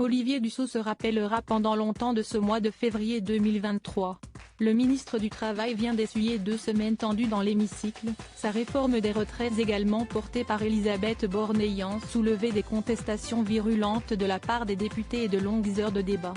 Olivier Dussopt se rappellera pendant longtemps de ce mois de février 2023. Le ministre du Travail vient d'essuyer 2 semaines tendues dans l'hémicycle, sa réforme des retraites également portée par Elisabeth Borne ayant soulevé des contestations virulentes de la part des députés et de longues heures de débat.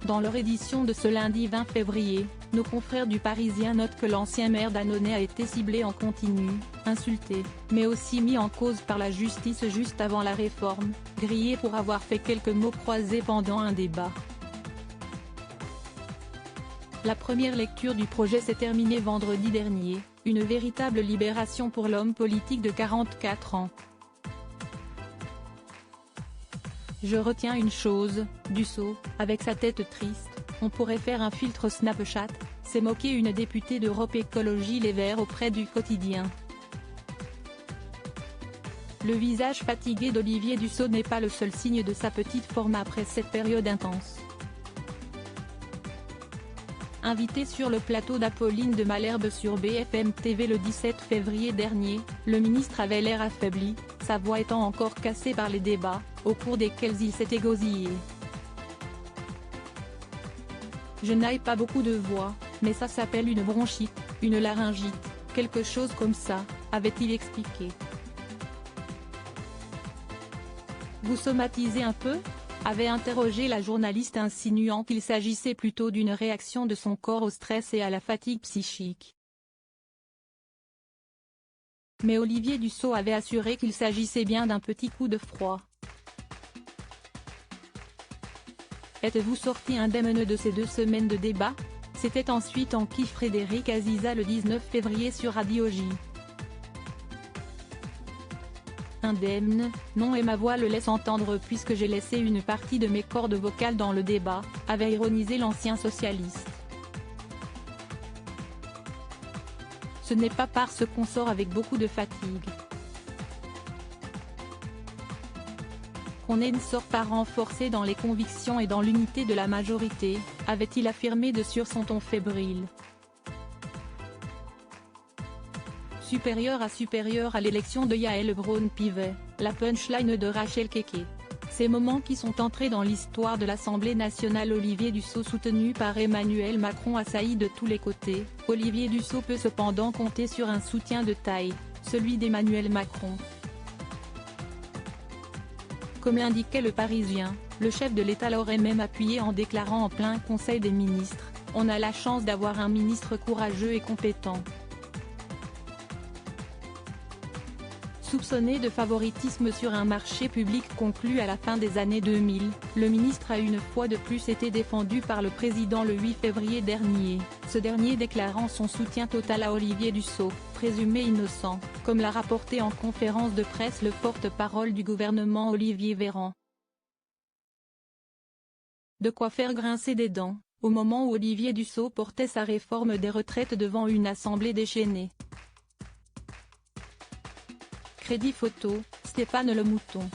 Dans leur édition de ce lundi 20 février, nos confrères du Parisien notent que l'ancien maire d'Annonay a été ciblé en continu, insulté, mais aussi mis en cause par la justice juste avant la réforme, grillé pour avoir fait quelques mots croisés pendant un débat. La première lecture du projet s'est terminée vendredi dernier, une véritable libération pour l'homme politique de 44 ans. Je retiens une chose, Dussopt, avec sa tête triste, on pourrait faire un filtre Snapchat, s'est moquée une députée d'Europe Écologie Les Verts auprès du quotidien. Le visage fatigué d'Olivier Dussopt n'est pas le seul signe de sa petite forme après cette période intense. Invité sur le plateau d'Apolline de Malherbe sur BFM TV le 17 février dernier, le ministre avait l'air affaibli, sa voix étant encore cassée par les débats, au cours desquels il s'est égosillé. Je n'ai pas beaucoup de voix, mais ça s'appelle une bronchite, une laryngite, quelque chose comme ça, avait-il expliqué. Vous somatisez un peu ? Avait interrogé la journaliste insinuant qu'il s'agissait plutôt d'une réaction de son corps au stress et à la fatigue psychique. Mais Olivier Dussopt avait assuré qu'il s'agissait bien d'un petit coup de froid. Êtes-vous sorti indemne de ces 2 semaines de débat ? C'était ensuite en qui Frédéric Aziza le 19 février sur Radio J. Indemne, non et ma voix le laisse entendre puisque j'ai laissé une partie de mes cordes vocales dans le débat, avait ironisé l'ancien socialiste. Ce n'est pas parce qu'on sort avec beaucoup de fatigue qu'on ne sort pas renforcé dans les convictions et dans l'unité de la majorité, avait-il affirmé de sur son ton fébrile. Supérieur à l'élection de Yael Braun-Pivet, la punchline de Rachel Keke. Ces moments qui sont entrés dans l'histoire de l'Assemblée nationale. Olivier Dussopt soutenu par Emmanuel Macron assailli de tous les côtés, Olivier Dussopt peut cependant compter sur un soutien de taille, celui d'Emmanuel Macron. Comme l'indiquait le Parisien, le chef de l'État l'aurait même appuyé en déclarant en plein Conseil des ministres, « On a la chance d'avoir un ministre courageux et compétent ». Soupçonné de favoritisme sur un marché public conclu à la fin des années 2000, le ministre a une fois de plus été défendu par le président le 8 février dernier, ce dernier déclarant son soutien total à Olivier Dussopt, présumé innocent, comme l'a rapporté en conférence de presse le porte-parole du gouvernement Olivier Véran. De quoi faire grincer des dents, au moment où Olivier Dussopt portait sa réforme des retraites devant une assemblée déchaînée. Crédit photo, Stéphane Le Mouton.